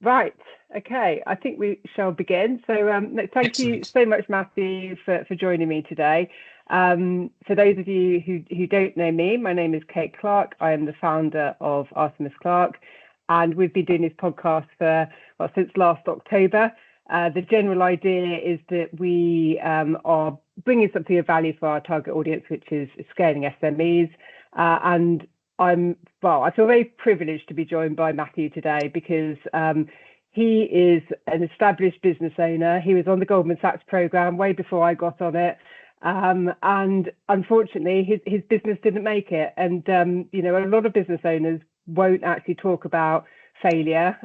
Right. Okay. I think we shall begin. So thank Excellent. you so much, Matthew, for joining me today. For those of you who don't know me, my name is Kate Clark. I am the founder of Artemis Clark, and we've been doing this podcast for, since last October. The general idea is that we are bringing something of value for our target audience, which is scaling SMEs. And I feel very privileged to be joined by Matthew today because he is an established business owner. He was on the Goldman Sachs program way before I got on it. And unfortunately, his business didn't make it. And, a lot of business owners won't actually talk about failure.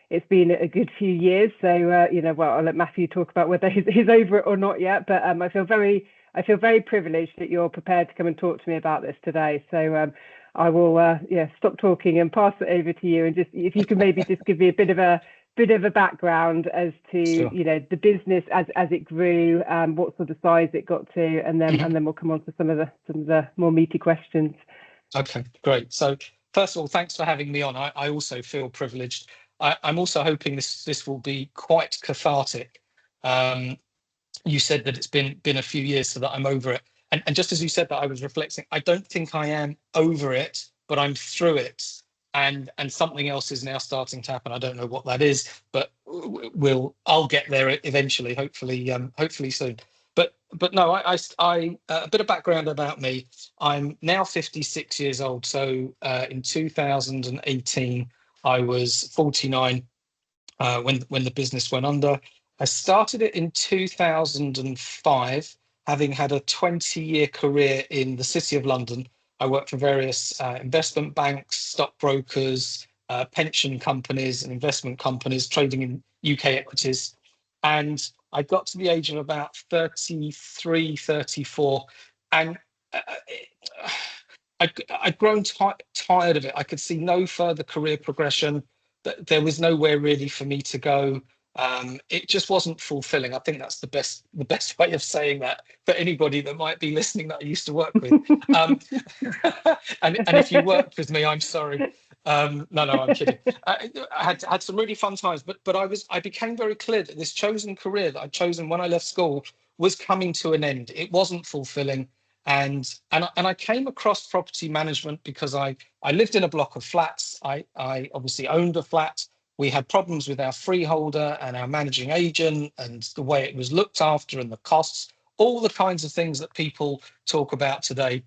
It's been a good few years. So, I'll let Matthew talk about whether he's over it or not yet. But I feel very privileged that you're prepared to come and talk to me about this today. So I will, stop talking and pass it over to you. And just if you can maybe just give me a bit of a background as to Sure. The business as it grew, what sort of size it got to, and then we'll come on to some of the more meaty questions. Okay, great. So first of all, thanks for having me on. I also feel privileged. I'm also hoping this will be quite cathartic. You said that it's been a few years so that I'm over it. And just as you said that, I was reflecting, I don't think I am over it, but I'm through it. And something else is now starting to happen. I don't know what that is, but I'll get there eventually, hopefully soon. But no, a bit of background about me. I'm now 56 years old. So in 2018, I was 49 when the business went under. I started it in 2005, having had a 20-year career in the City of London. I worked for various investment banks, stockbrokers, pension companies and investment companies trading in UK equities. And I got to the age of about 33, 34, and I'd grown tired of it. I could see no further career progression. There was nowhere really for me to go. It just wasn't fulfilling. I think that's the best way of saying that for anybody that might be listening that I used to work with. And if you worked with me, I'm sorry. No, I'm kidding. I had some really fun times, but I became very clear that this chosen career that I'd chosen when I left school was coming to an end. It wasn't fulfilling. And I came across property management because I lived in a block of flats. I obviously owned a flat. We had problems with our freeholder and our managing agent and the way it was looked after and the costs, all the kinds of things that people talk about today.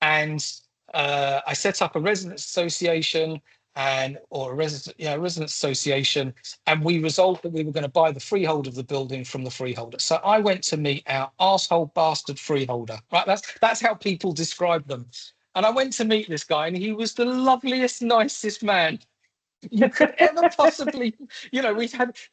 And I set up a residents association or a residents association, and we resolved that we were going to buy the freehold of the building from the freeholder. So I went to meet our arsehole bastard freeholder, right? That's how people describe them. And I went to meet this guy, and he was the loveliest, nicest man you could ever possibly,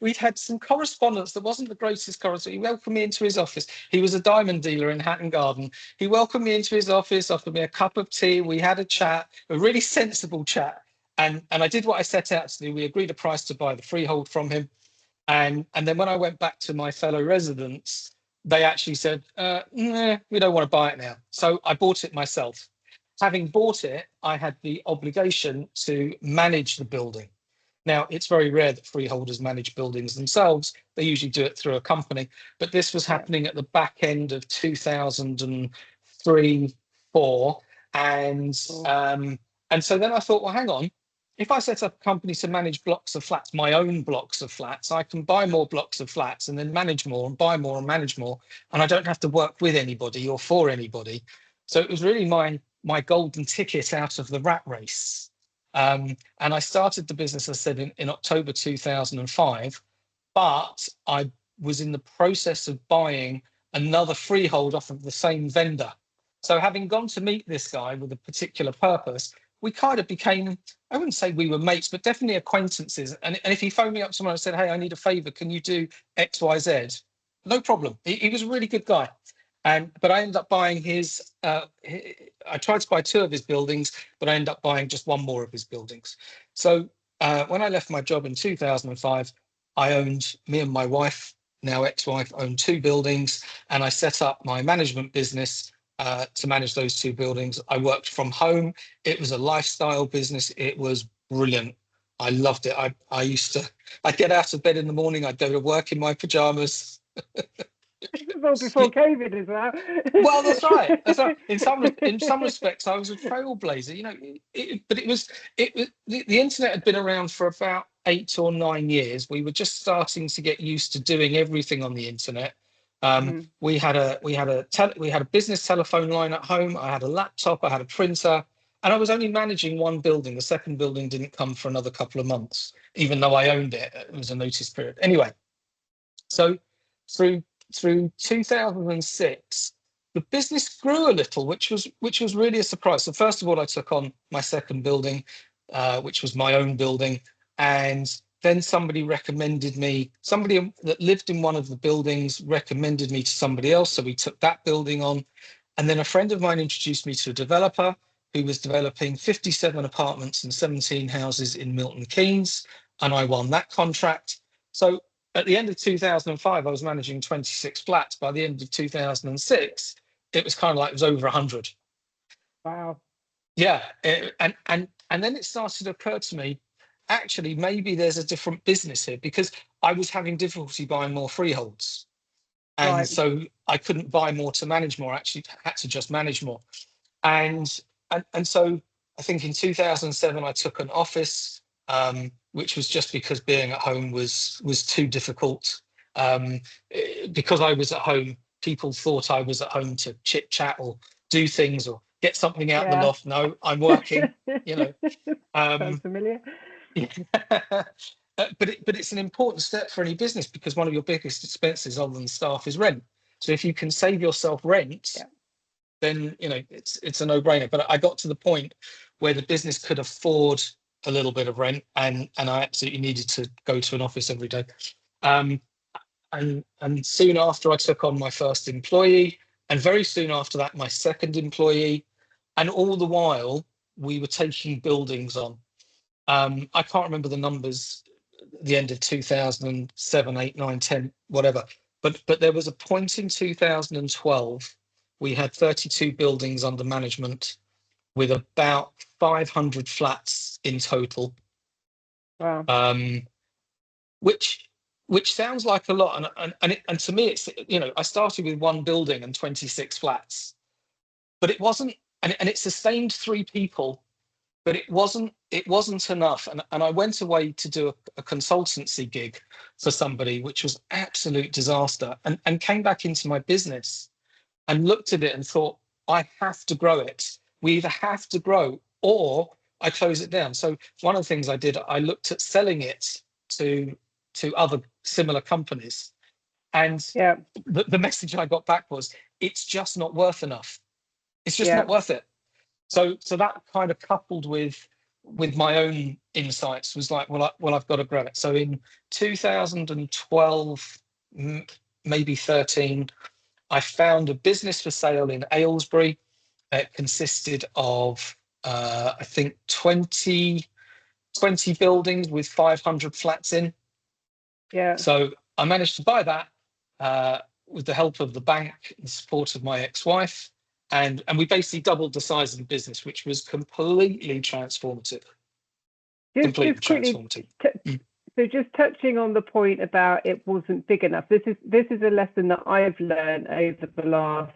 we'd had some correspondence that wasn't the greatest correspondence. He welcomed me into his office. He was a diamond dealer in Hatton Garden. He welcomed me into his office, offered me a cup of tea. We had a chat, a really sensible chat. And I did what I set out to do. We agreed a price to buy the freehold from him. And then when I went back to my fellow residents, they actually said, nah, we don't want to buy it now. So I bought it myself. Having bought it, I had the obligation to manage the building. Now, it's very rare that freeholders manage buildings themselves. They usually do it through a company. But this was happening at the back end of 2003, 4. And so then I thought, well, hang on. If I set up a company to manage blocks of flats, my own blocks of flats, I can buy more blocks of flats and then manage more and buy more and manage more. And I don't have to work with anybody or for anybody. So it was really my golden ticket out of the rat race. And I started the business, I said, in October 2005, but I was in the process of buying another freehold off of the same vendor. So having gone to meet this guy with a particular purpose, we kind of became, I wouldn't say we were mates, but definitely acquaintances. And if he phoned me up tomorrow and said, hey, I need a favor, can you do X, Y, Z? No problem. He was a really good guy. But I ended up buying I tried to buy 2 of his buildings, but I ended up buying just 1 more of his buildings. So when I left my job in 2005, me and my wife, now ex-wife, owned 2 buildings, and I set up my management business to manage those 2 buildings. I worked from home. It was a lifestyle business. It was brilliant. I loved it. I'd get out of bed in the morning. I'd go to work in my pajamas. This was all before COVID as well. Well, that's right. That's right. In some respects, I was a trailblazer. But the internet had been around for about 8 or 9 years. We were just starting to get used to doing everything on the internet. We had a business telephone line at home. I had a laptop. I had a printer, and I was only managing one building. The second building didn't come for another couple of months, even though I owned it. It was a notice period. Anyway, so through 2006, the business grew a little, which was really a surprise. So first of all, I took on my second building, which was my own building, and then somebody that lived in one of the buildings recommended me to somebody else. So we took that building on, and then a friend of mine introduced me to a developer who was developing 57 apartments and 17 houses in Milton Keynes, and I won that contract. So at the end of 2005, I was managing 26 flats. By the end of 2006, it was kind of like it was over 100. Wow. Yeah, and then it started to occur to me, actually, maybe there's a different business here, because I was having difficulty buying more freeholds. And Right. so I couldn't buy more to manage more, actually had to just manage more. And so I think in 2007, I took an office, which was just because being at home was too difficult. Because I was at home, people thought I was at home to chit chat or do things or get something out the loft. No, I'm working, Sounds familiar. But it's an important step for any business, because one of your biggest expenses other than staff is rent. So if you can save yourself rent, then it's a no-brainer. But I got to the point where the business could afford a little bit of rent, and I absolutely needed to go to an office every day. And soon after, I took on my first employee, and very soon after that, my second employee. And all the while, we were taking buildings on. I can't remember the numbers at the end of 2007, 8, 9, 10, whatever. But there was a point in 2012, we had 32 buildings under management with about 500 flats in total. Wow. Which sounds like a lot, and to me, it's I started with one building and 26 flats, but it wasn't, and it sustained 3 people, but it wasn't enough. And I went away to do a consultancy gig for somebody, which was absolute disaster, and came back into my business and looked at it and thought, I have to grow it. We either have to grow or I close it down. So one of the things I did, I looked at selling it to other similar companies. And the message I got back was, it's just not worth enough. It's just not worth it. So that kind of coupled with my own insights was like, well, I've got to grow it. So in 2012, maybe 13, I found a business for sale in Aylesbury. It consisted of, I think, 20 buildings with 500 flats in. Yeah. So I managed to buy that with the help of the bank and support of my ex-wife. And we basically doubled the size of the business, which was completely transformative. So just touching on the point about it wasn't big enough. This is a lesson that I've learned over the last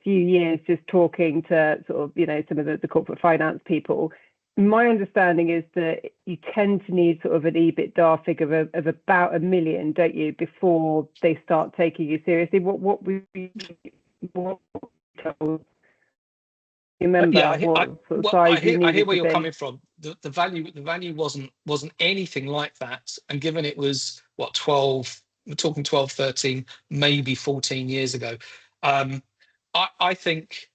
few years, just talking to sort of some of the corporate finance people. My understanding is that you tend to need sort of an EBITDA figure of about $1 million, don't you, before they start taking you seriously? What remember? Yeah, I hear where you're coming from. The value wasn't anything like that. And given it was 12, we're talking 12, 13, maybe 14 years ago. I think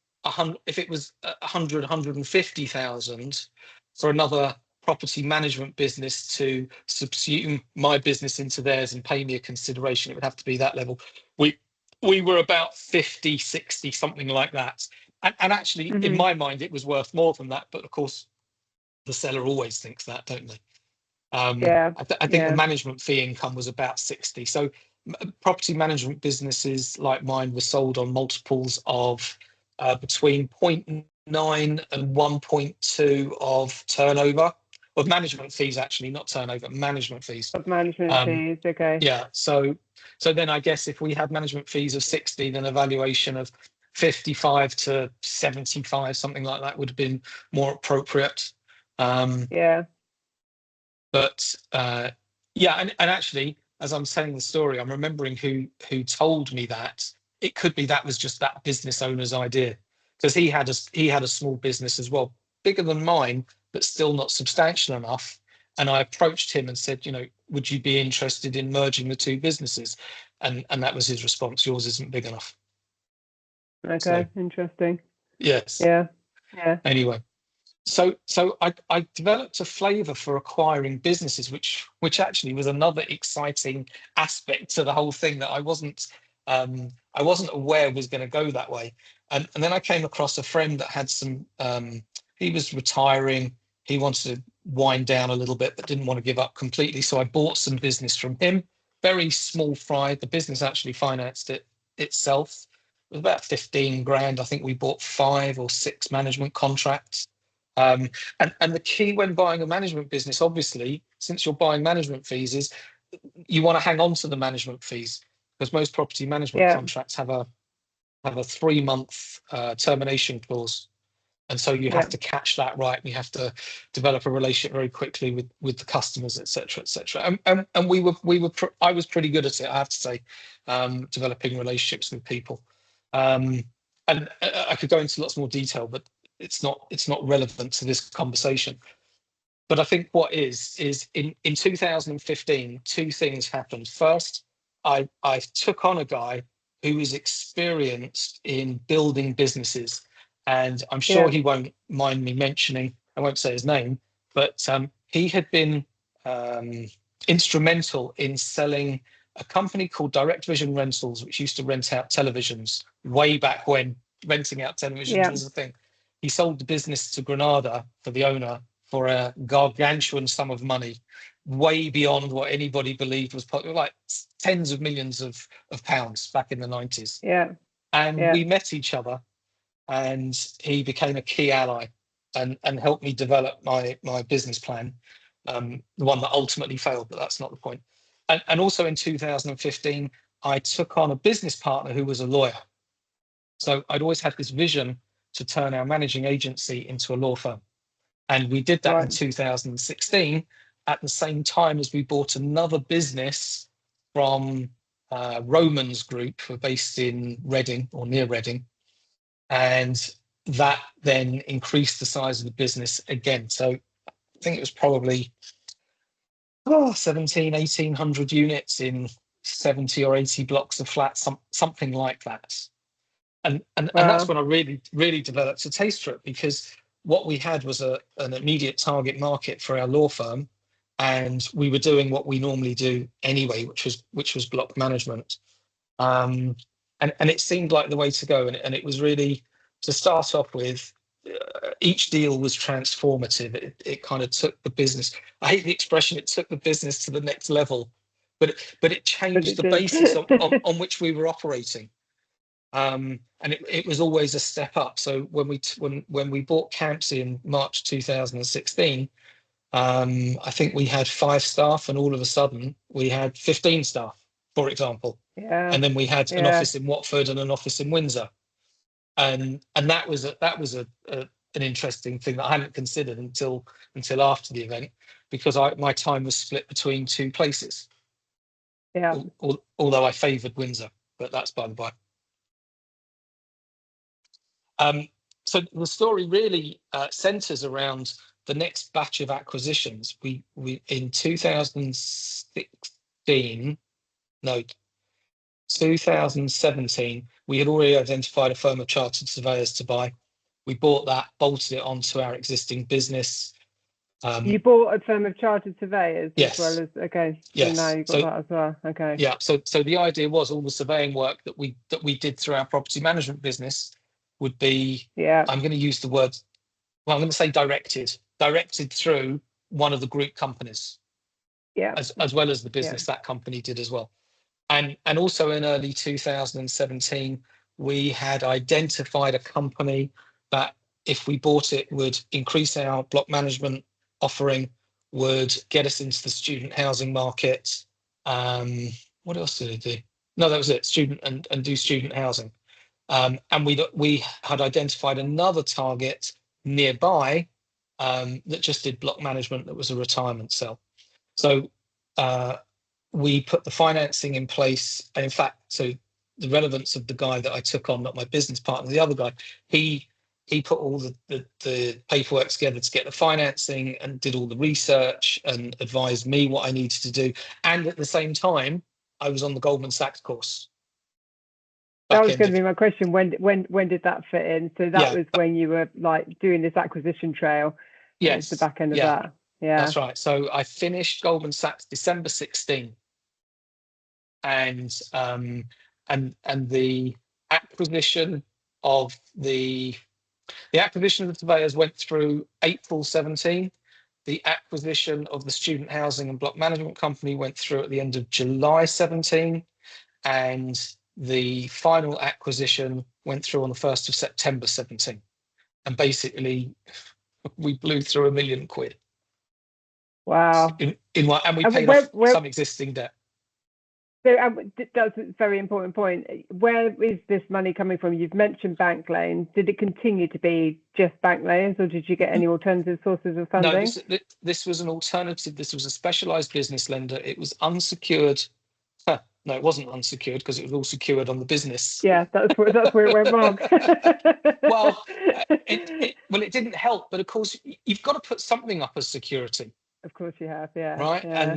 if it was 100, 150,000 for another property management business to subsume my business into theirs and pay me a consideration, it would have to be that level. We were about 50, 60, something like that. And actually, in my mind, it was worth more than that. But of course, the seller always thinks that, don't they? I think the management fee income was about 60. So property management businesses like mine were sold on multiples of between 0.9 and 1.2 of turnover. of management fees, actually, not turnover, management fees. Of management fees, okay. Yeah, so then I guess if we had management fees of 60, then a valuation of 55 to 75, something like that, would have been more appropriate. Yeah. But yeah, and actually, as I'm telling the story, I'm remembering who told me that. It could be that was just that business owner's idea, because he had a small business as well, bigger than mine, but still not substantial enough. And I approached him and said, would you be interested in merging the two businesses? And that was his response: yours isn't big enough. Okay, So, interesting. yes. Yeah. Anyway. So I developed a flavour for acquiring businesses, which actually was another exciting aspect to the whole thing that I wasn't aware was going to go that way. And then I came across a friend that had some. He was retiring. He wanted to wind down a little bit, but didn't want to give up completely. So I bought some business from him. Very small fry. The business actually financed it itself. It was about 15 grand. I think we bought 5 or 6 management contracts. And the key when buying a management business, obviously, since you're buying management fees, is you want to hang on to the management fees, because most property management contracts have a 3-month termination clause, and so you have to catch that right, and you have to develop a relationship very quickly with the customers, etc., etc. And I was pretty good at it, I have to say, developing relationships with people. And I could go into lots more detail, but it's not relevant to this conversation. But I think what is in 2015, 2 things happened. First, I took on a guy who is experienced in building businesses, and I'm sure he won't mind me mentioning, I won't say his name, but he had been instrumental in selling a company called Direct Vision Rentals, which used to rent out televisions way back when renting out televisions was a thing. He sold the business to Granada for the owner for a gargantuan sum of money, way beyond what anybody believed was possible, like tens of millions of pounds back in the 90s. And we met each other, and he became a key ally and helped me develop my business plan, the one that ultimately failed, but that's not the point. And also in 2015, I took on a business partner who was a lawyer. So I'd always had this vision to turn our managing agency into a law firm. And we did that in 2016, at the same time as we bought another business from Romans Group, who are based in Reading or near Reading. And that then increased the size of the business again. So I think it was probably 1,800 units in 70 or 80 blocks of flats, something like that. And that's when I really developed a taste for it, because what we had was an immediate target market for our law firm, and we were doing what we normally do anyway, which was block management. And it seemed like the way to go, and it was really, to start off with, each deal was transformative. It kind of took the business, I hate the expression, it took the business to the next level, but it changed the basis on which we were operating. And it was always a step up. So when we bought Campsie in March 2016, I think we had 5 staff, and all of a sudden we had 15 staff, for example. And then we had an office in Watford and an office in Windsor, and that was an interesting thing that I hadn't considered until after the event, because my time was split between 2 places. Although I favoured Windsor, but that's by the by. So the story really centres around the next batch of acquisitions. We in 2017, we had already identified a firm of chartered surveyors to buy. We bought that, bolted it onto our existing business. You bought a firm of chartered surveyors as well as so now you've got that as well. So the idea was all the surveying work that we did through our property management business would be, I'm going to use the word, I'm going to say directed through one of the group companies, as well as the business that company did as well. And also in early 2017, we had identified a company that, if we bought it, would increase our block management offering, would get us into the student housing market. What else did it do? No, that was it. Student and do student housing. And we had identified another target nearby that just did block management. That was a retirement cell. So we put the financing in place. And in fact, so the relevance of the guy that I took on, not my business partner, the other guy, he put all the paperwork together to get the financing and did all the research and advised me what I needed to do. And at the same time, I was on the Goldman Sachs course. That was going to be my question. When did that fit in? So that was when you were like doing this acquisition trail. Yes, the back end of that. Yeah, that's right. So I finished Goldman Sachs December 16, and the acquisition of the surveyors went through April 17. The acquisition of the student housing and block management company went through at the end of July 17, and the final acquisition went through on the 1st of September 17. And basically, we blew through £1 million. Wow. In one, and we paid off some existing debt. So that's a very important point. Where is this money coming from? You've mentioned bank loans. Did it continue to be just bank loans, or did you get any alternative sources of funding? No, this was an alternative. This was a specialised business lender. It was unsecured. No, it wasn't unsecured because it was all secured on the business. Yeah, that's where it went wrong. Well, it didn't help. But of course, you've got to put something up as security. Of course you have, yeah. Right, yeah.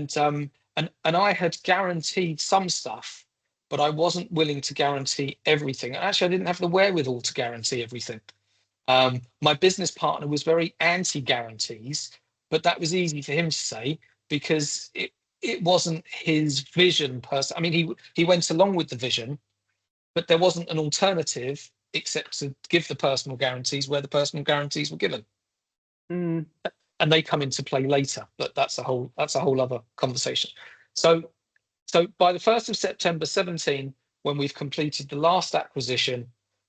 And I had guaranteed some stuff, but I wasn't willing to guarantee everything. And actually, I didn't have the wherewithal to guarantee everything. My business partner was very anti-guarantees, but that was easy for him to say because it wasn't his vision person. I mean, he went along with the vision, but there wasn't an alternative except to give the personal guarantees where the personal guarantees were given. Mm. And they come into play later, but that's a whole other conversation. So by the 1st of September 17, when we've completed the last acquisition,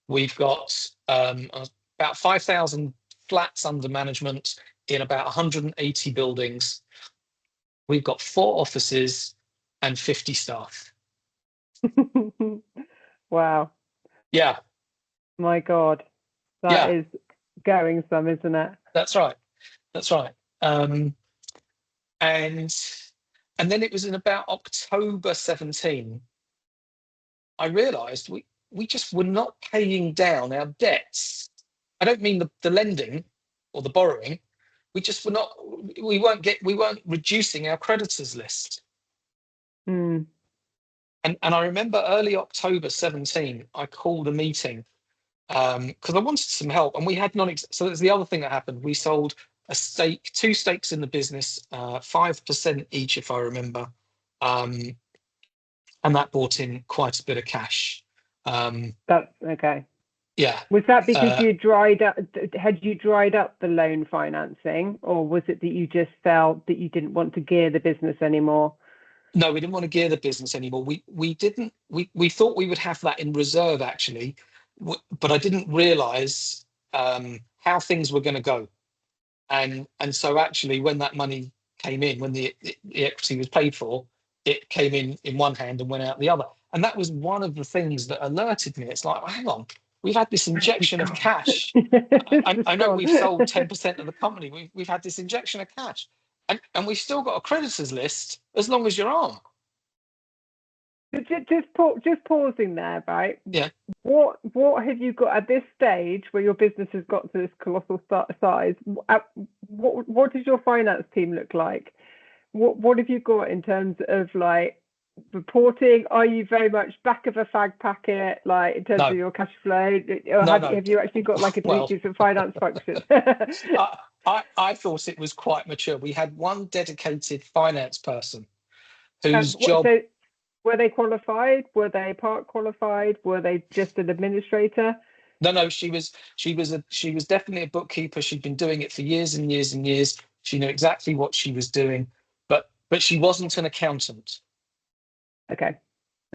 we've got about 5,000 flats under management in about 180 buildings. We've got 4 offices and 50 staff. Wow. Yeah. My God. That is going some, isn't it? That's right. That's right. And then it was in about October 17, I realised we just were not paying down our debts. I don't mean the lending or the borrowing. We weren't reducing our creditors list. Mm. And I remember early October 17, I called a meeting because I wanted some help, and we had so there's the other thing that happened. We sold two stakes in the business, 5% each, if I remember, and that brought in quite a bit of cash. That's okay. Yeah. Was that because had you dried up the loan financing, or was it that you just felt that you didn't want to gear the business anymore? No, we didn't want to gear the business anymore. We thought we would have that in reserve actually, but I didn't realise how things were going to go. And so actually when that money came in, when the equity was paid for, it came in one hand and went out the other. And that was one of the things that alerted me. It's like, well, hang on, we've had this injection of cash. I know we've sold 10% of the company. We've had this injection of cash. And we've still got a creditors list as long as your arm. Just pausing there, right? Yeah. What have you got at this stage where your business has got to this colossal size? What does your finance team look like? What have you got in terms of like reporting? Are you very much back of a fag packet, like in terms of your cash flow? Or have you actually got like a decent finance function? I thought it was quite mature. We had one dedicated finance person whose job. So, were they qualified? Were they part qualified? Were they just an administrator? No, she was definitely a bookkeeper. She'd been doing it for years and years and years. She knew exactly what she was doing, but she wasn't an accountant. Okay.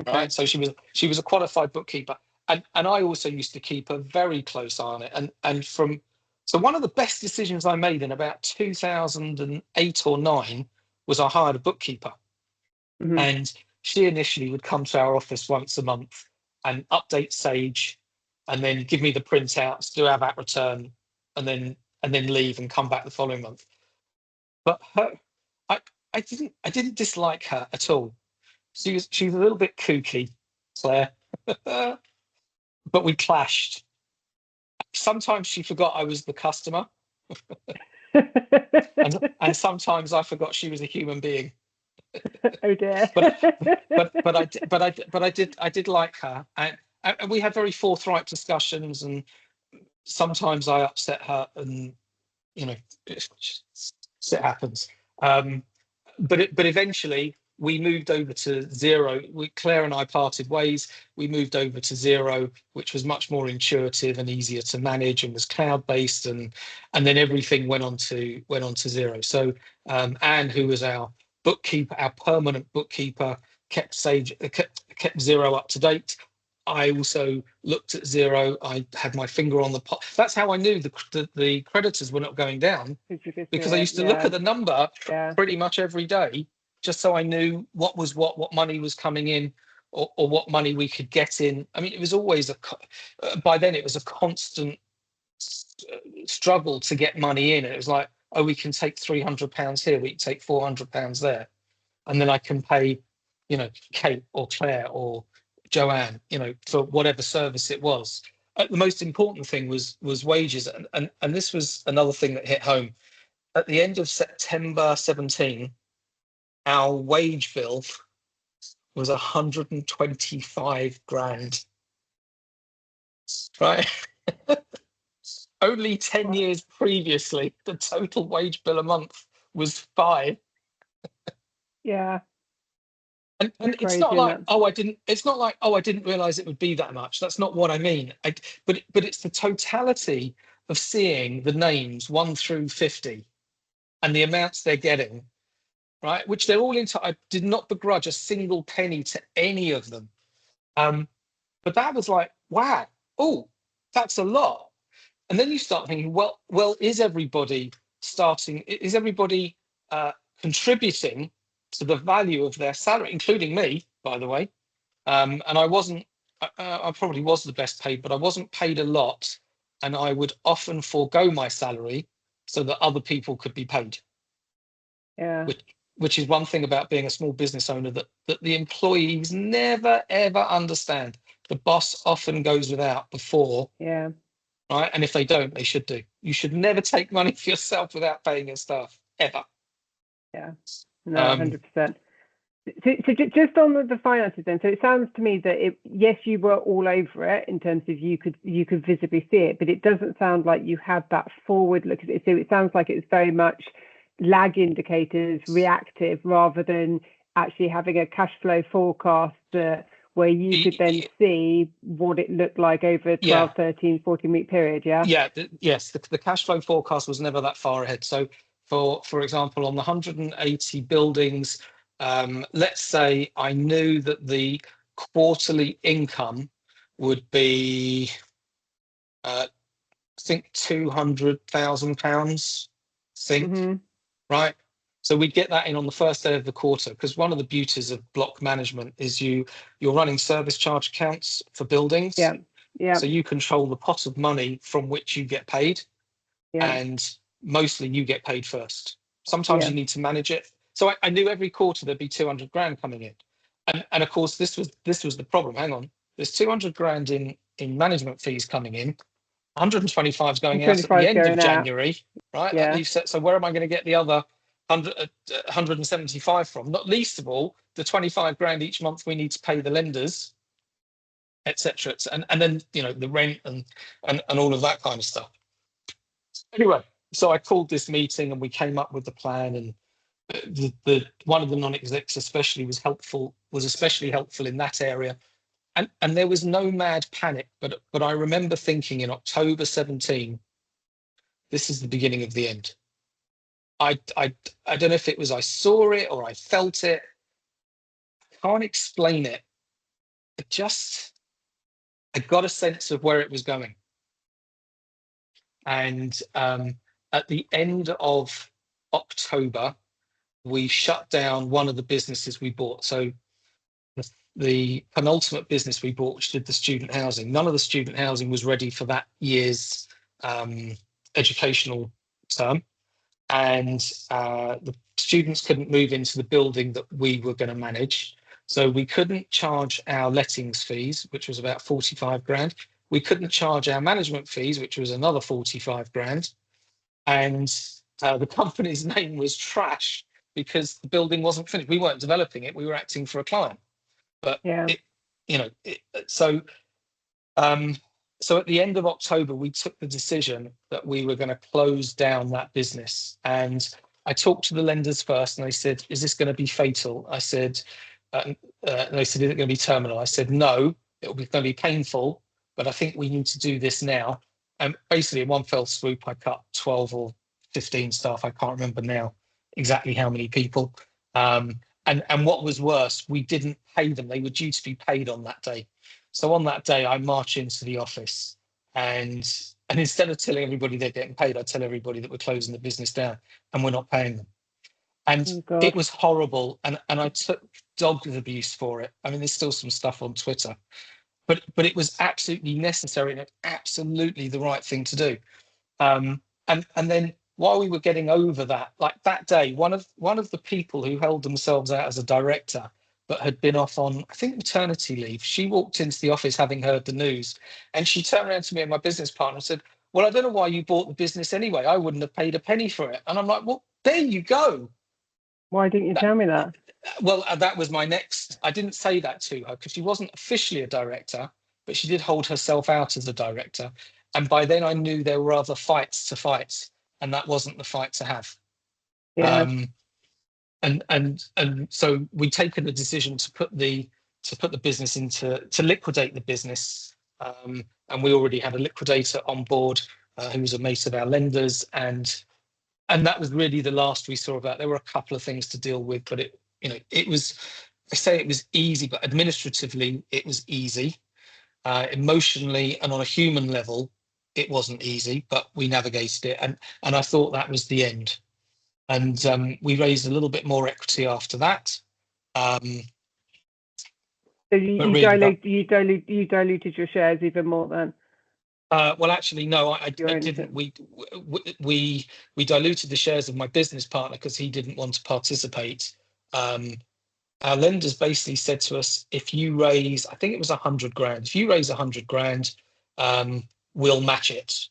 Right. So she was a qualified bookkeeper, and I also used to keep a very close eye on it. And from So one of the best decisions I made in about 2008 or 9 was I hired a bookkeeper. Mhm. And she initially would come to our office once a month and update Sage, and then give me the printouts, do our VAT return, and then leave and come back the following month. But I, I didn't dislike her at all. She was a little bit kooky, Claire, but we clashed. Sometimes she forgot I was the customer, and sometimes I forgot she was a human being. Oh dear. But I did like her, and we had very forthright discussions, and sometimes I upset her, and you know, it happens. But eventually we moved over to Zero. Claire and I parted ways. We moved over to Zero, which was much more intuitive and easier to manage, and was cloud based, and then everything went on to Zero. So Anne, who was our bookkeeper, our permanent bookkeeper, kept Zero up to date. I also looked at Zero. I had my finger on the pot. That's how I knew the creditors were not going down, because I used to look at the number pretty much every day, just so I knew what was what money was coming in, or what money we could get in. I mean, it was always by then it was a constant struggle to get money in. And it was like, oh, we can take £300 here, we can take £400 there, and then I can pay, Kate or Claire or Joanne, for whatever service it was. The most important thing was wages, and this was another thing that hit home. At the end of September 17, our wage bill was 125 grand. Right? Only 10 years previously, the total wage bill a month was 5. Yeah. And it's not like, it's not like, I didn't realize it would be that much. That's not what I mean. But it's the totality of seeing the names 1 through 50 and the amounts they're getting, right? Which they're all into. I did not begrudge a single penny to any of them. But that was like, wow, oh, that's a lot. And then you start thinking, well, is everybody contributing to the value of their salary, including me, by the way? And I wasn't, I probably was the best paid, but I wasn't paid a lot. And I would often forego my salary so that other people could be paid. Yeah. Which is one thing about being a small business owner that the employees never, ever understand. The boss often goes without before. Yeah. Right. And if they don't, they should do. You should never take money for yourself without paying your staff, ever. Yeah. No, 100%. So just on the finances then, so it sounds to me that yes, you were all over it in terms of you could visibly see it, but it doesn't sound like you had that forward look at it. So it sounds like it's very much lag indicators, reactive, rather than actually having a cash flow forecast where you could then see what it looked like over 12, 13, 14-week period. Yes, the cash flow forecast was never that far ahead. So for example, on the 180 buildings, let's say I knew that the quarterly income would be, I think £200,000, right? So we'd get that in on the first day of the quarter, because one of the beauties of block management is you're running service charge accounts for buildings. Yeah. So you control the pot of money from which you get paid, and mostly you get paid first. Sometimes you need to manage it. So I knew every quarter there'd be 200 grand coming in, and of course this was the problem. Hang on, there's 200 grand in management fees coming in. 125 is going out at the end of January, right? That leaves, so where am I going to get the other 175 from? Not least of all, the 25 grand each month we need to pay the lenders, etc. And then the rent and all of that kind of stuff. Anyway, so I called this meeting and we came up with the plan, and the one of the non-execs was especially helpful in that area. And there was no mad panic, but I remember thinking in October 17, this is the beginning of the end. I don't know if it was I saw it or I felt it. I can't explain it. I got a sense of where it was going. And at the end of October, we shut down one of the businesses we bought. So the penultimate business we bought, which did the student housing, none of the student housing was ready for that year's educational term. And the students couldn't move into the building that we were going to manage. So we couldn't charge our lettings fees, which was about 45 grand. We couldn't charge our management fees, which was another 45 grand. And the company's name was trash because the building wasn't finished. We weren't developing it. We were acting for a client. But so at the end of October, we took the decision that we were going to close down that business. And I talked to the lenders first, and they said, "Is this going to be fatal?" I said, and they said, "Is it going to be terminal?" I said, "No, it'll be going to be painful, but I think we need to do this now." And basically, in one fell swoop, I cut 12 or 15 staff. I can't remember now exactly how many people. And what was worse, we didn't pay them. They were due to be paid on that day. So on that day, I march into the office, and instead of telling everybody they're getting paid, I tell everybody that we're closing the business down and we're not paying them. And it was horrible. And I took dog abuse for it. I mean, there's still some stuff on Twitter, but it was absolutely necessary and absolutely the right thing to do. And then while we were getting over that, like that day, one of the people who held themselves out as a director but had been off on, I think, maternity leave, she walked into the office having heard the news, and she turned around to me and my business partner and said, "Well, I don't know why you bought the business anyway. I wouldn't have paid a penny for it." And I'm like, "Well, there you go." Why didn't you tell me that? Well, that was my next. I didn't say that to her because she wasn't officially a director, but she did hold herself out as a director. And by then I knew there were other fights to fight, and that wasn't the fight to have. Yeah. And so we'd taken the decision to put the business to liquidate the business. And we already had a liquidator on board who was a mate of our lenders, and that was really the last we saw of that. There were a couple of things to deal with, but it was, I say it was easy, but administratively it was easy. Emotionally and on a human level, it wasn't easy, but we navigated it, and I thought that was the end. And we raised a little bit more equity after that. So you diluted your shares even more then? Well, actually, no, I didn't. We diluted the shares of my business partner because he didn't want to participate. Our lenders basically said to us, if you raise, I think it was 100 grand, if you raise 100 grand, we'll match it.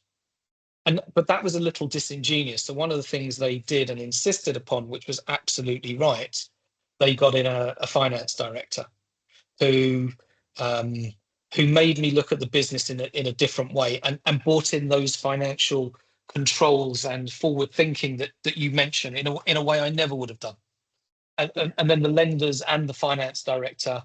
But that was a little disingenuous. So one of the things they did and insisted upon, which was absolutely right, they got in a finance director who made me look at the business in a different way, and brought in those financial controls and forward thinking that you mentioned in a way I never would have done. And then the lenders and the finance director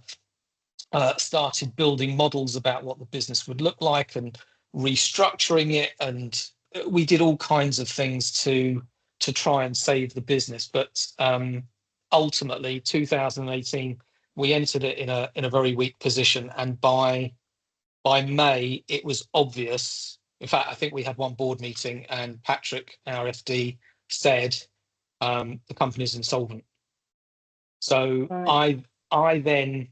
started building models about what the business would look like and restructuring it, and we did all kinds of things to try and save the business. But ultimately, 2018, we entered it in a very weak position, and by May, it was obvious. In fact, I think we had one board meeting, and Patrick, our FD, said the company's insolvent. So right. I then,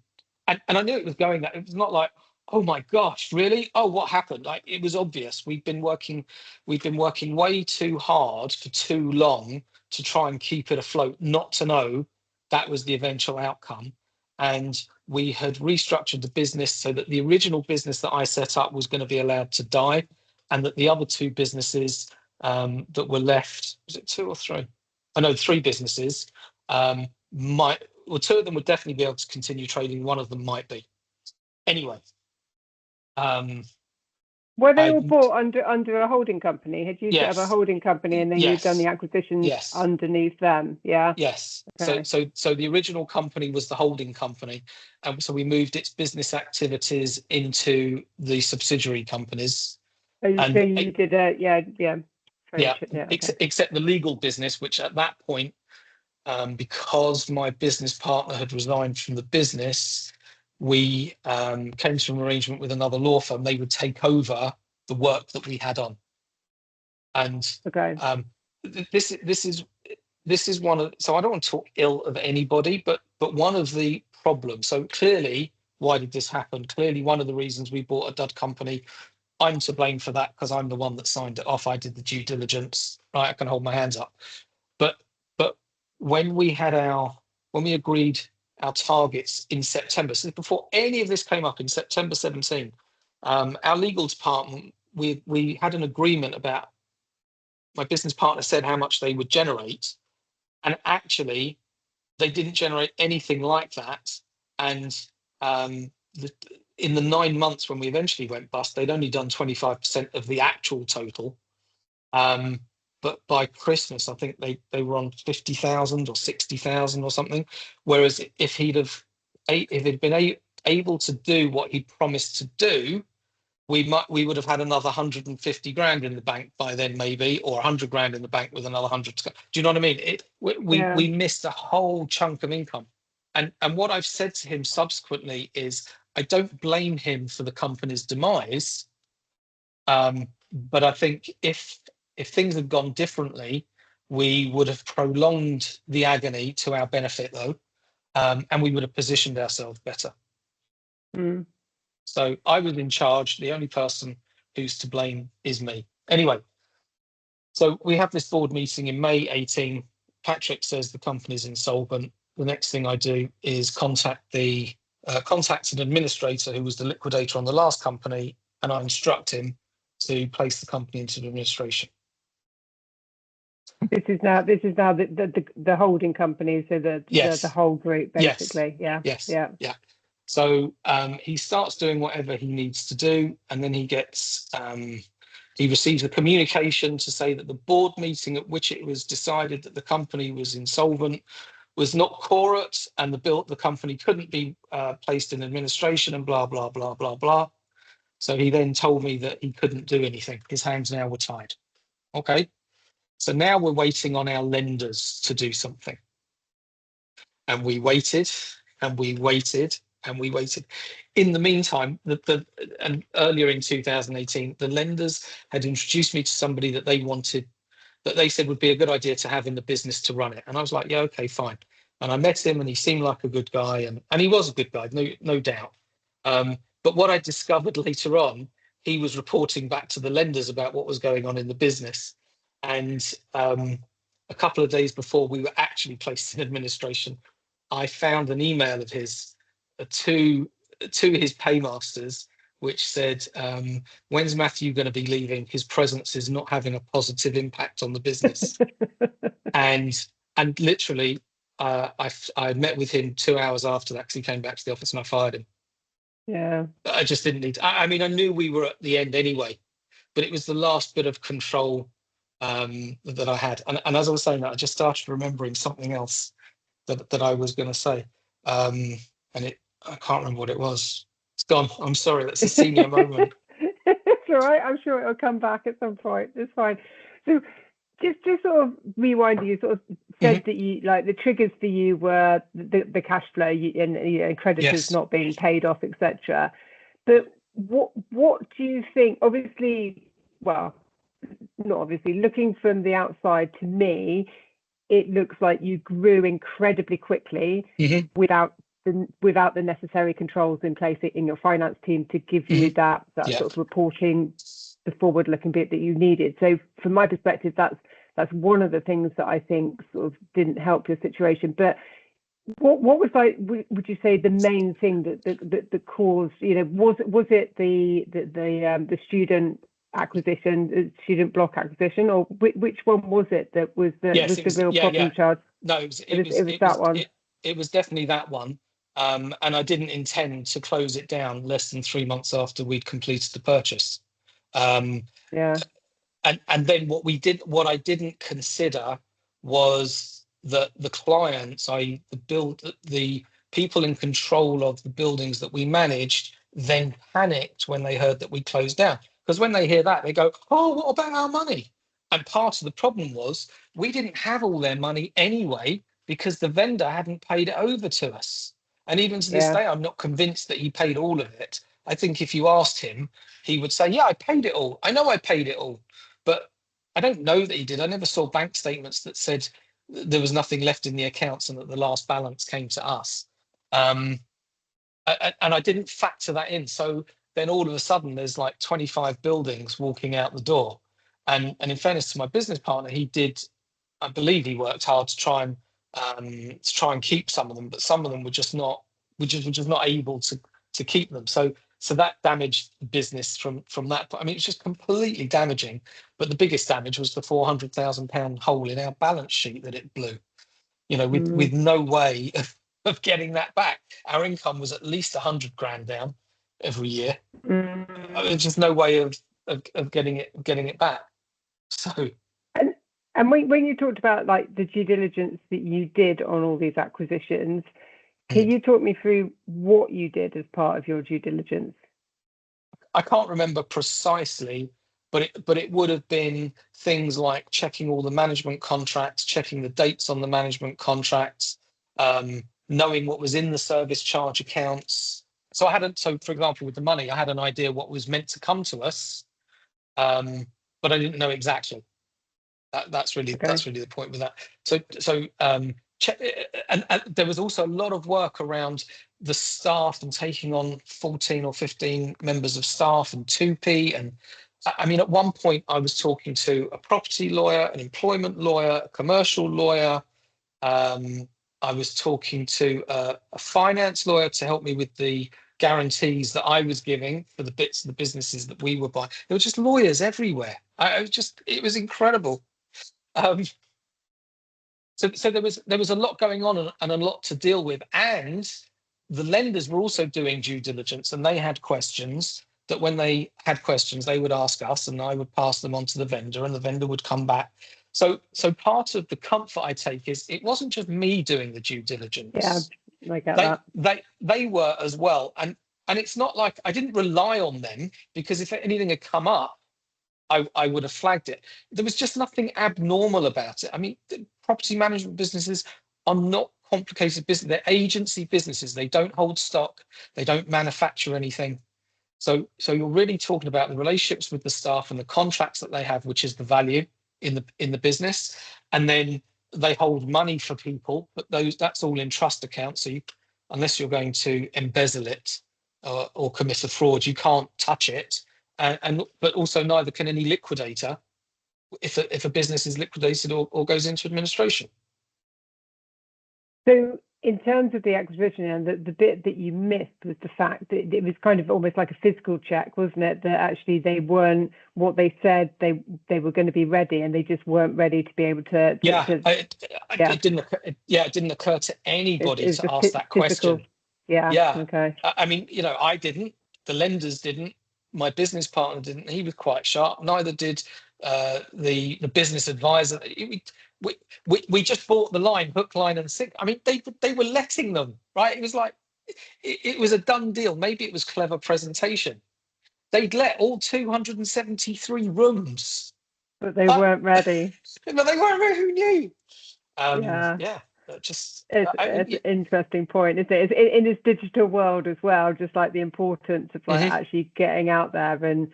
and I knew it was going that. It was not like, oh my gosh, really? Oh, what happened? Like, it was obvious. We've been working way too hard for too long to try and keep it afloat, not to know that was the eventual outcome. And we had restructured the business so that the original business that I set up was going to be allowed to die, and that the other two businesses that were left, was it two or three? I know 3 businesses. Two of them would definitely be able to continue trading. One of them might be. Anyway. Were they all bought under a holding company? Had you set up a holding company and then you'd done the acquisitions underneath them? Yeah. Yes. Okay. So the original company was the holding company, and so we moved its business activities into the subsidiary companies. So you did except the legal business, which at that point, because my business partner had resigned from the business, we came to an arrangement with another law firm. They would take over the work that we had on. And Okay. this is one of, so I don't want to talk ill of anybody, but one of the problems. So clearly, why did this happen? Clearly, one of the reasons we bought a dud company. I'm to blame for that because I'm the one that signed it off. I did the due diligence. Right, I can hold my hands up. But when we agreed our targets in September, so before any of this came up in September 17, our legal department, we had an agreement about, my business partner said how much they would generate, and actually they didn't generate anything like that. And in the 9 months when we eventually went bust, they'd only done 25% of the actual total. But by Christmas, I think they were on 50,000 or 60,000 or something. Whereas if he'd been able to do what he promised to do, we would have had another 150 grand in the bank by then, maybe, or 100 grand in the bank with another 100. Do you know what I mean? We missed a whole chunk of income. And what I've said to him subsequently is, I don't blame him for the company's demise. But I think if things had gone differently, we would have prolonged the agony to our benefit, though, and we would have positioned ourselves better. Mm. So I was in charge. The only person who's to blame is me. Anyway, so we have this board meeting in May 18. Patrick says the company's insolvent. The next thing I do is contact an administrator who was the liquidator on the last company, and I instruct him to place the company into administration. This is now the holding company, so the whole group, basically. Yes. Yeah. So he starts doing whatever he needs to do, and then he receives a communication to say that the board meeting at which it was decided that the company was insolvent was not quorate, and the company couldn't be placed in administration, and blah blah blah blah blah. So he then told me that he couldn't do anything. His hands now were tied. Okay. So now we're waiting on our lenders to do something. And we waited and we waited and we waited. In the meantime, and earlier in 2018, the lenders had introduced me to somebody that they said would be a good idea to have in the business to run it. And I was like, yeah, okay, fine. And I met him and he seemed like a good guy, and he was a good guy, no doubt. But what I discovered later on, he was reporting back to the lenders about what was going on in the business. And a couple of days before we were actually placed in administration, I found an email of his to his paymasters, which said, when's Matthew going to be leaving? His presence is not having a positive impact on the business. and literally, I met with him 2 hours after that because he came back to the office and I fired him. Yeah. I just didn't need to. I mean, I knew we were at the end anyway, but it was the last bit of control that I had. And as I was saying that, I just started remembering something else that I was going to say. And I can't remember what it was. It's gone. I'm sorry. That's a senior moment. It's all right. I'm sure it'll come back at some point. It's fine. So just sort of rewinding, you sort of said that you, like, the triggers for you were the cash flow and creditors not being paid off, etc. But what do you think? Obviously, well, not obviously, looking from the outside, to me, it looks like you grew incredibly quickly without the necessary controls in place in your finance team to give you that sort of reporting, the forward-looking bit that you needed. So from my perspective, that's one of the things that I think sort of didn't help your situation. But what was, like, would you say, the main thing that caused, was it the student acquisition, student block acquisition, or which one was it that was the real problem child? No, it was that one. It was definitely that one. And I didn't intend to close it down less than 3 months after we'd completed the purchase. And then what I didn't consider was that the clients, the people in control of the buildings that we managed, then panicked when they heard that we closed down. Because when they hear that, they go, oh, what about our money? And part of the problem was we didn't have all their money anyway, because the vendor hadn't paid it over to us. And even to this day, I'm not convinced that he paid all of it. I think if you asked him, he would say, yeah, I paid it all. I know I paid it all. But I don't know that he did. I never saw bank statements that said there was nothing left in the accounts and that the last balance came to us. And I didn't factor that in. So then all of a sudden there's like 25 buildings walking out the door. And in fairness to my business partner, he did, I believe he worked hard to try and keep some of them, but some of them were just not, were just not able to keep them. So that damaged the business from that point. I mean, it's just completely damaging. But the biggest damage was the £400,000 hole in our balance sheet that it blew. With no way of getting that back. Our income was at least 100 grand down every year. There's just no way of getting it back. So. And when you talked about like the due diligence that you did on all these acquisitions, can you talk me through what you did as part of your due diligence? I can't remember precisely, but it would have been things like checking all the management contracts, checking the dates on the management contracts, knowing what was in the service charge accounts. So for example, with the money, I had an idea what was meant to come to us, but I didn't know exactly. That's really the point with that. So and there was also a lot of work around the staff and taking on 14 or 15 members of staff and 2P. And I mean, at one point I was talking to a property lawyer, an employment lawyer, a commercial lawyer. I was talking to a finance lawyer to help me with the guarantees that I was giving for the bits of the businesses that we were buying. There were just lawyers everywhere. It was incredible. So there was a lot going on and a lot to deal with, and the lenders were also doing due diligence, and they had questions that when they had questions they would ask us, and I would pass them on to the vendor, and the vendor would come back. So part of the comfort I take is it wasn't just me doing the due diligence. Yeah, I get that. They were as well, and it's not like I didn't rely on them, because if anything had come up, I would have flagged it. There was just nothing abnormal about it. I mean, property management businesses are not complicated business. They're agency businesses. They don't hold stock. They don't manufacture anything. So you're really talking about the relationships with the staff and the contracts that they have, which is the value in the business. And then they hold money for people, but that's all in trust accounts. So unless you're going to embezzle it or commit a fraud, you can't touch it. But also neither can any liquidator if a business is liquidated or goes into administration. So in terms of the acquisition, and the bit that you missed was the fact that it was kind of almost like a physical check, wasn't it? That actually they weren't what they said they were going to be ready, and they just weren't ready to be able to. It didn't occur to anybody to ask that question. Yeah. Okay. I mean, I didn't. The lenders didn't. My business partner didn't. He was quite sharp. Neither did the business advisor. We just bought the line, hook, line, and sinker. I mean, they were letting them, right? It was like it was a done deal. Maybe it was clever presentation. They'd let all 273 rooms, but they weren't ready. But they weren't ready. Who knew? It's an interesting point, isn't it? It's in this digital world as well, just like the importance of actually getting out there and,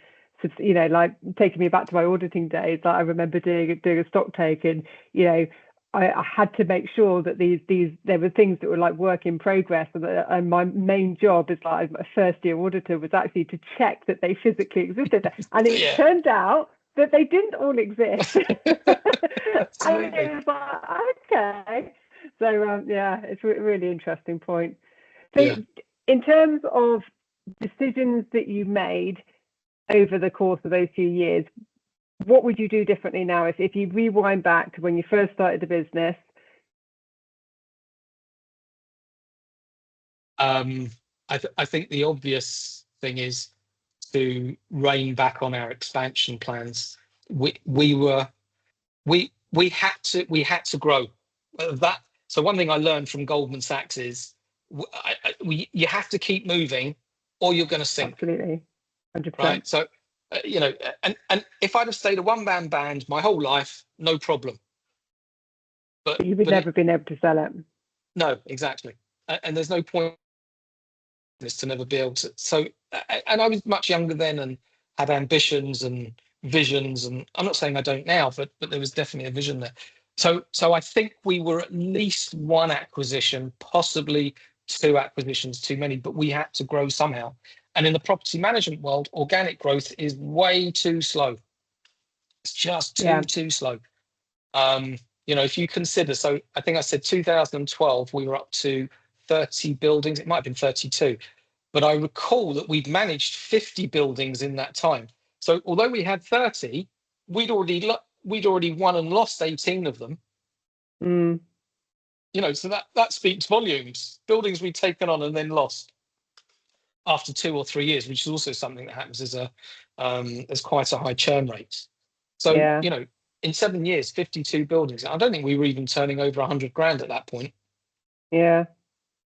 like taking me back to my auditing days. Like I remember doing a stock take, and I had to make sure that there were things that were like work in progress, and my main job as like a first year auditor was actually to check that they physically existed, and it turned out that they didn't all exist. And it was like, okay. So it's a really interesting point. So in terms of decisions that you made over the course of those few years, what would you do differently now if you rewind back to when you first started the business? I think the obvious thing is to rein back on our expansion plans. We had to grow. So one thing I learned from Goldman Sachs is you have to keep moving, or you're going to sink. Absolutely, 100%. Right. So and if I'd have stayed a one-man band my whole life, no problem. But you would never been able to sell it. No, exactly. And there's no point to never be able to. So, and I was much younger then and had ambitions, and visions, and I'm not saying I don't now, but there was definitely a vision there. So I think we were at least one acquisition, possibly two acquisitions too many, but we had to grow somehow. And in the property management world, organic growth is way too slow. It's just too slow. If you consider, so I think I said 2012, we were up to 30 buildings. It might have been 32, but I recall that we'd managed 50 buildings in that time. So although we had 30, we'd already won and lost 18 of them. So that speaks volumes. Buildings we'd taken on and then lost after 2 or 3 years, which is also something that happens as quite a high churn rate. So in 7 years, 52 buildings. I don't think we were even turning over 100 grand at that point. Yeah.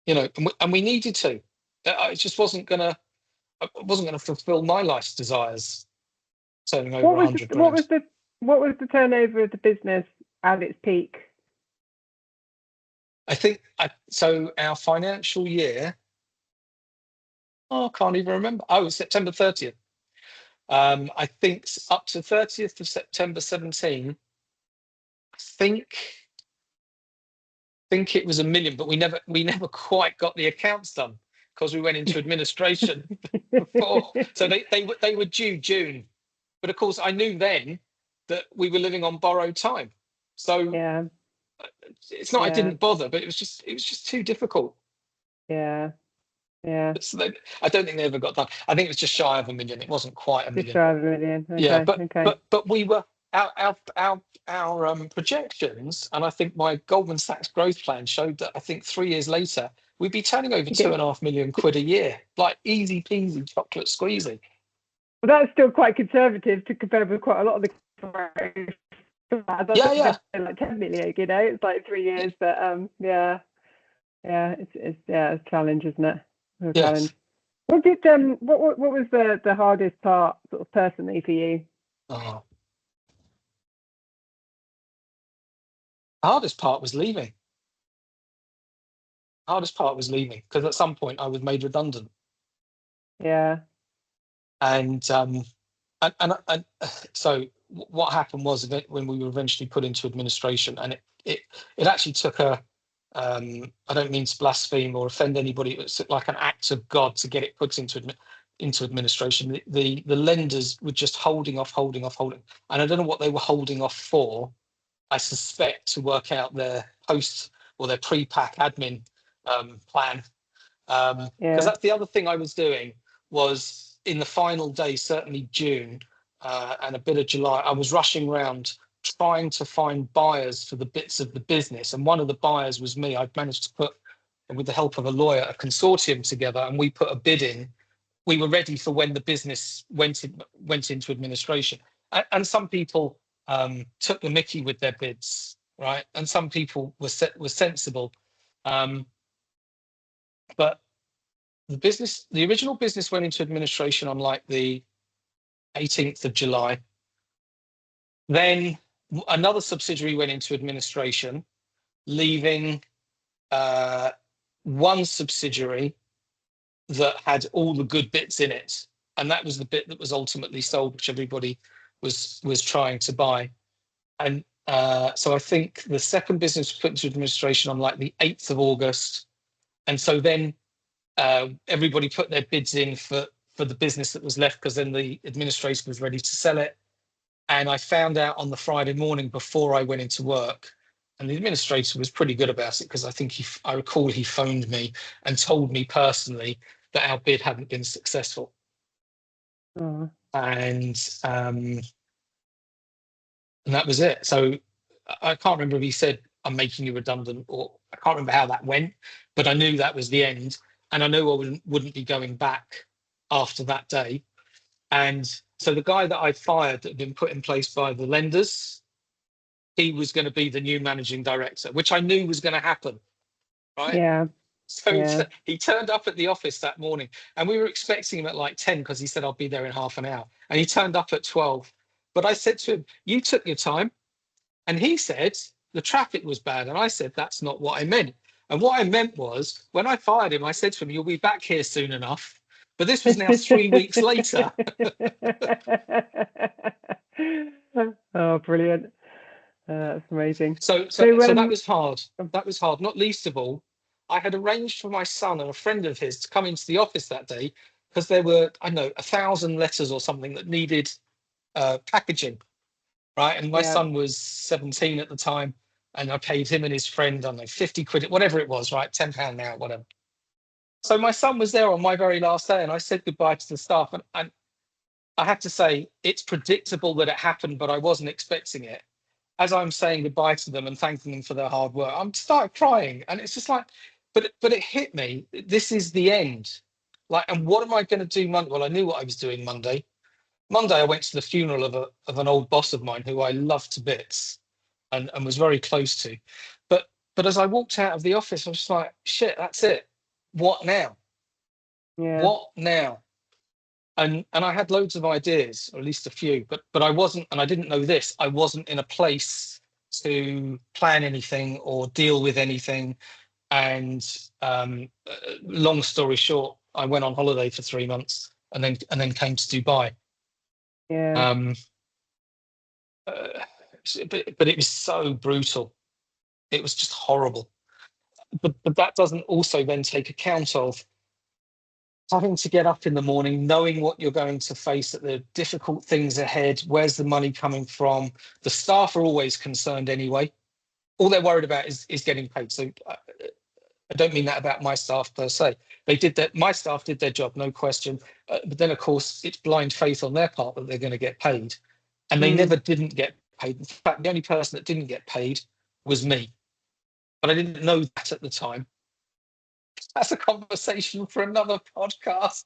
And we needed to. It just wasn't gonna fulfill my life's desires. Turning over 100 grand. What was the turnover of the business at its peak? I think so. Our financial year. I can't even remember. Oh, it was September 30th. I think up to 30th of September 17. I think it was 1 million, but we never quite got the accounts done because we went into administration before. So they were due June, but of course I knew then that we were living on borrowed time. So it's not I didn't bother, but it was just too difficult. Yeah. So I don't think they ever got done. I think it was just shy of 1 million. It wasn't quite 1 million. Just shy of 1 million. Okay. Yeah, but we were our projections, and I think my Goldman Sachs growth plan showed that I think 3 years later we'd be turning over 2.5 million quid a year, like easy peasy chocolate squeezy. Well, that's still quite conservative to compare with quite a lot of the. Like 10 million, it's like 3 years, but it's a challenge, isn't it? Challenge. What was the hardest part, sort of personally, for you? The hardest part was leaving. Because at some point I was made redundant. Yeah. And so what happened was that when we were eventually put into administration, and it actually took I don't mean to blaspheme or offend anybody, it's like an act of God to get it put into administration. The lenders were just holding off, and I don't know what they were holding off for. I suspect to work out their post or their pre-pack admin plan, because that's the other thing I was doing was in the final day, certainly June and a bit of July, I was rushing around trying to find buyers for the bits of the business, and one of the buyers was me. I'd managed to put, with the help of a lawyer, a consortium together, and we put a bid in. We were ready for when the business went into administration, and some people took the mickey with their bids, right? And some people were sensible, but the original business went into administration on like the 18th of July. Then another subsidiary went into administration, leaving one subsidiary that had all the good bits in it, and that was the bit that was ultimately sold, which everybody was trying to buy. And so I think the second business was put into administration on like the 8th of August, and so then everybody put their bids in for the business that was left, because then the administrator was ready to sell it. And I found out on the Friday morning before I went into work, and the administrator was pretty good about it, because I think I recall he phoned me and told me personally that our bid hadn't been successful. And that was it. So I can't remember if he said, "I'm making you redundant," or I can't remember how that went, but I knew that was the end, and I knew I wouldn't be going back after that day. And so the guy that I fired that had been put in place by the lenders, he was going to be the new managing director, which I knew was going to happen, right? Yeah. So he turned up at the office that morning, and we were expecting him at like 10, because he said, "I'll be there in half an hour." And he turned up at 12. But I said to him, "You took your time." And he said, "The traffic was bad." And I said, "That's not what I meant." And what I meant was, when I fired him, I said to him, "You'll be back here soon enough." But this was now 3 weeks later. Oh, brilliant. That's amazing. So that was hard. That was hard. Not least of all, I had arranged for my son and a friend of his to come into the office that day because there were, I don't know, 1,000 letters or something that needed packaging, right? And my Yeah. son was 17 at the time, and I paid him and his friend, I don't know, 50 quid, whatever it was, right? £10 now, whatever. So my son was there on my very last day, and I said goodbye to the staff. And I have to say, it's predictable that it happened, but I wasn't expecting it. As I'm saying goodbye to them and thanking them for their hard work, I'm started crying, and it's just like, but it hit me. This is the end. Like, and what am I going to do Monday? Well, I knew what I was doing Monday. Monday, I went to the funeral of an old boss of mine who I loved to bits and was very close to. But as I walked out of the office, I was just like, shit, that's it. What now? Yeah. What now? And I had loads of ideas, or at least a few, but I wasn't, and I didn't know this, I wasn't in a place to plan anything or deal with anything. And long story short, I went on holiday for 3 months and then came to Dubai. Yeah. Uh, but it was so brutal. It was just horrible. But that doesn't also then take account of having to get up in the morning, knowing what you're going to face, that there are difficult things ahead. Where's the money coming from? The staff are always concerned anyway. All they're worried about is getting paid. So I don't mean that about my staff per se. They did that. My staff did their job, no question. But then, of course, it's blind faith on their part that they're going to get paid. And they never didn't get paid. In fact, the only person that didn't get paid was me. But I didn't know that at the time. That's a conversation for another podcast.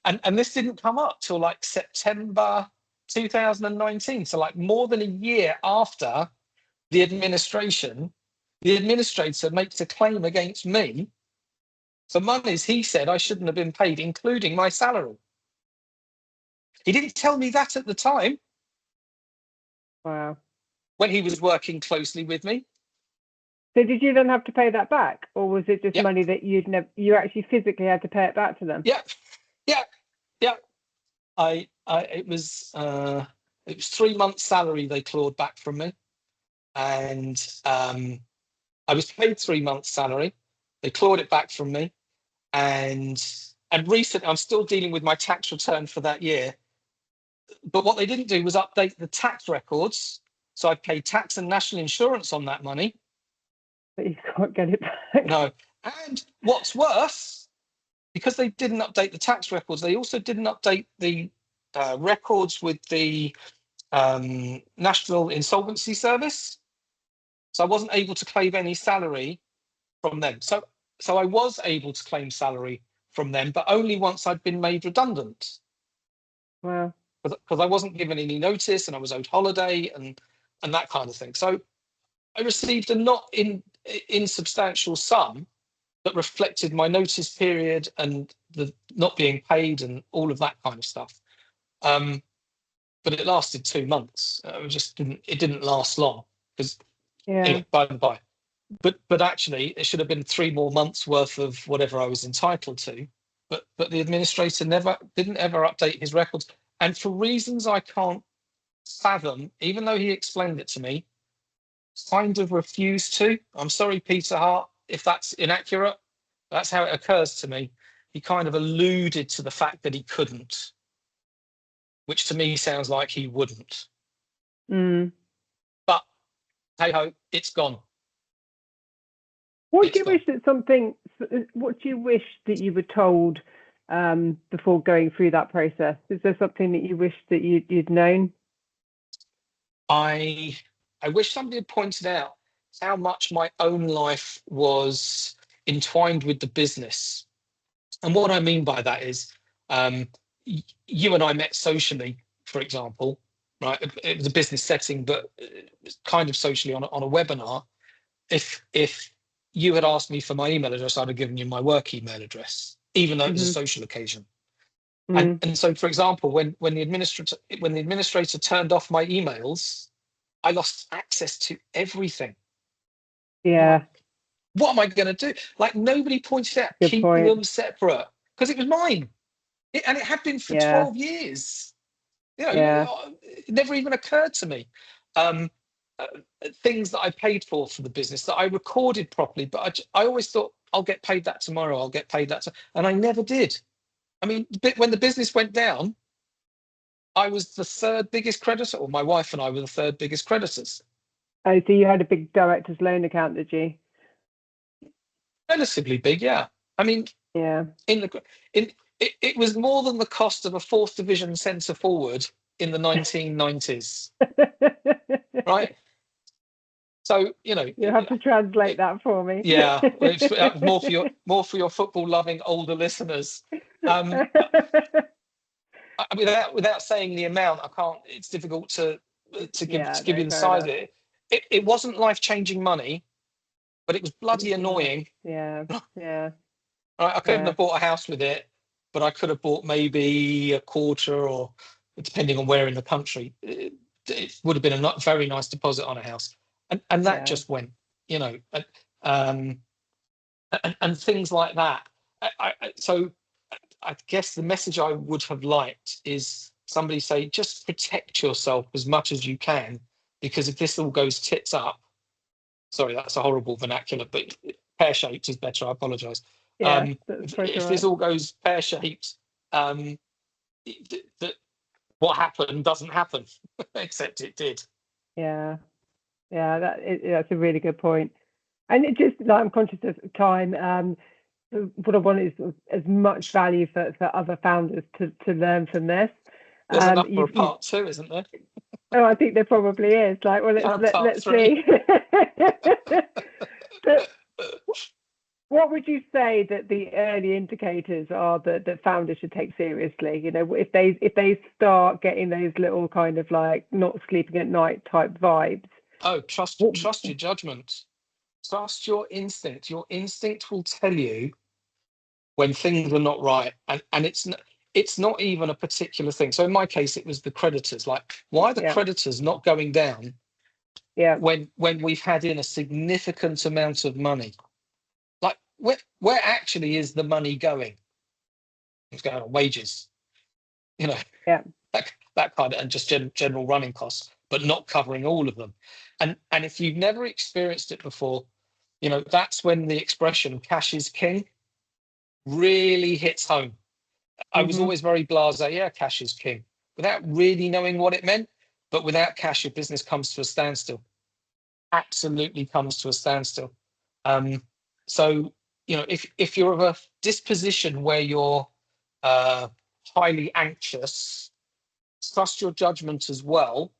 And this didn't come up till like September 2019. So like more than a year after the administrator makes a claim against me for monies he said I shouldn't have been paid, including my salary. He didn't tell me that at the time. Wow. When he was working closely with me. So did you then have to pay that back, or was it just Yep. money that you actually physically had to pay it back to them? Yeah. It was 3 months' salary they clawed back from me, and I was paid 3 months' salary. They clawed it back from me, and recently I'm still dealing with my tax return for that year. But what they didn't do was update the tax records, so I paid tax and national insurance on that money. But you can't get it back. No, and what's worse, because they didn't update the tax records, they also didn't update the records with the National Insolvency Service. So I wasn't able to claim any salary from them. So I was able to claim salary from them, but only once I'd been made redundant. Wow. Because I wasn't given any notice, and I was owed holiday and that kind of thing. So I received a not insubstantial sum that reflected my notice period and the not being paid and all of that kind of stuff. But it lasted 2 months. It didn't last long because anyway, by the by. But actually, it should have been 3 more months worth of whatever I was entitled to. But the administrator didn't ever update his records, and for reasons I can't fathom, even though he explained it to me, kind of refused to. I'm sorry, Peter Hart, if that's inaccurate. That's how it occurs to me. He kind of alluded to the fact that he couldn't, which to me sounds like he wouldn't. But hey ho, it's gone. What do you wish that you were told before going through that process? Is there something that you wish that you'd known? I wish somebody had pointed out how much my own life was entwined with the business. And what I mean by that is, you and I met socially, for example, right? It was a business setting, but kind of socially on a webinar. If you had asked me for my email address, I'd have given you my work email address, even though it was a social occasion. And so, for example, when the administrator turned off my emails, I lost access to everything. Yeah. What am I going to do? Like, nobody pointed out keeping them separate because it was mine, and it had been for 12 years. Yeah. It never even occurred to me. Um, uh, Things that I paid for the business that I recorded properly, but I always thought I'll get paid that tomorrow. I'll get paid that, and I never did. I mean, when the business went down, I was the third biggest creditor, or my wife and I were the third biggest creditors. Oh, so you had a big director's loan account, did you? Relatively big, yeah. I mean, Yeah. in the in it was more than the cost of a fourth division centre forward in the 1990s, right? So You have to translate it, that for me. yeah, it's more for your football loving older listeners. Without saying the amount, I can't. It's difficult to Yeah, give no, you the fair size of enough. it. It wasn't life changing money, but it was But bloody it's enough. annoying. Yeah, yeah, I couldn't yeah, have bought a house with it, but I could have bought maybe a quarter, or depending on where in the country. It would have been a very nice deposit on a house, and that yeah, just went, um, and things like that. So I guess the message I would have liked is somebody say, just protect yourself as much as you can, because if this all goes tits up, sorry, that's a horrible vernacular, but pear-shaped is better. I apologise. yeah. That's pretty If this right. all goes pear-shaped, that what happened doesn't happen, except it did. Yeah, yeah. That's a really good point. And it just like I'm conscious of time. What I want is as much value for other founders to learn from this. There's enough for a You've part two, isn't there? oh, I think there probably is. Like, well, And a part let's three. see. But what would you say that the early indicators are that founders should take seriously? If they start getting those little kind of like not sleeping at night type vibes. Oh, What, trust your judgment. Trust your instinct. Your instinct will tell you when things are not right, and it's not even a particular thing. So in my case, it was the creditors. Like, why are the yeah, creditors not going down yeah, when we've had in a significant amount of money? Like, where actually is the money going? It's going on wages, you know, yeah. that kind of, and just general running costs, but not covering all of them. And if you've never experienced it before, that's when the expression "cash is king" really hits home. I was Hmm. always very blasé. Yeah, cash is king, without really knowing what it meant. But without cash, your business comes to a standstill. Absolutely comes to a standstill. Um, so if you're of a disposition where you're uh, highly anxious, trust your judgment as well,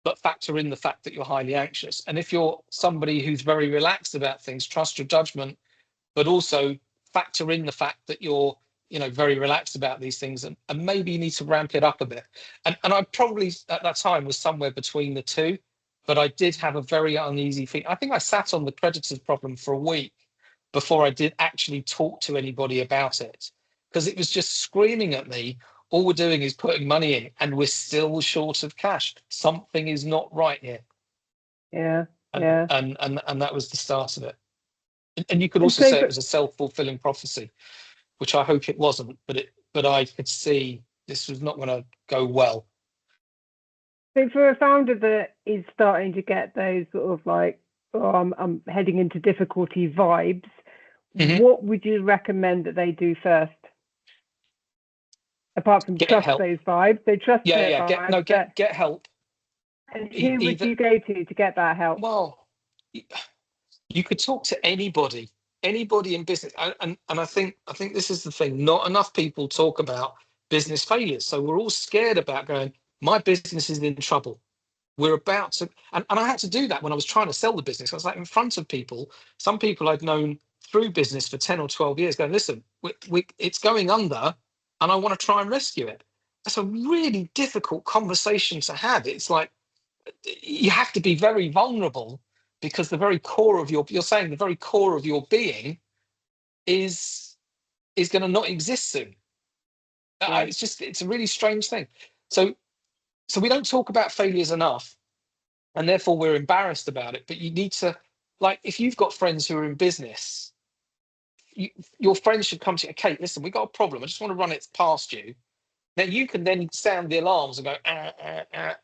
but factor in the fact that you're highly anxious. And if you're somebody who's very relaxed about things, trust your judgment, but also factor in the fact that you're very relaxed about these things, and maybe you need to ramp it up a bit. And I probably at that time was somewhere between the two, but I did have a very uneasy feeling. I think I sat on the creditors problem for a week before I did actually talk to anybody about it, because it was just screaming at me, all we're doing is putting money in and we're still short of cash. Something is not right here. Yeah, and yeah. and and that was the start of it. And you could And also so say it was a self-fulfilling prophecy, which I hope it wasn't, but I could see this was not going to go well. for a founder that is starting to get those sort of like, oh, I'm heading into difficulty vibes, Mhm. what would you recommend that they do first? Apart from Get trust help. those vibes, they trust Yeah, their yeah. vibes, but Get help. and who would Either you go to get that help? well, you could talk to anybody in business, and I think this is the thing. Not enough people talk about business failures, so we're all scared about going. My business is in trouble. We're about to, and I had to do that when I was trying to sell the business. I was like in front of people, some people I'd known through business for 10 or 12 years, going, listen, it's going under, and I want to try and rescue it. That's a really difficult conversation to have. It's like you have to be very vulnerable, because the very core of you're saying the very core of your being is going to not exist soon. Yeah, It's a really strange thing. So we don't talk about failures enough, and therefore we're embarrassed about it. But you need to, like, if you've got friends who are in business, you, your friends should come to you. Kate, listen, we got a problem. I just want to run it past you. Now you can then sound the alarms and go,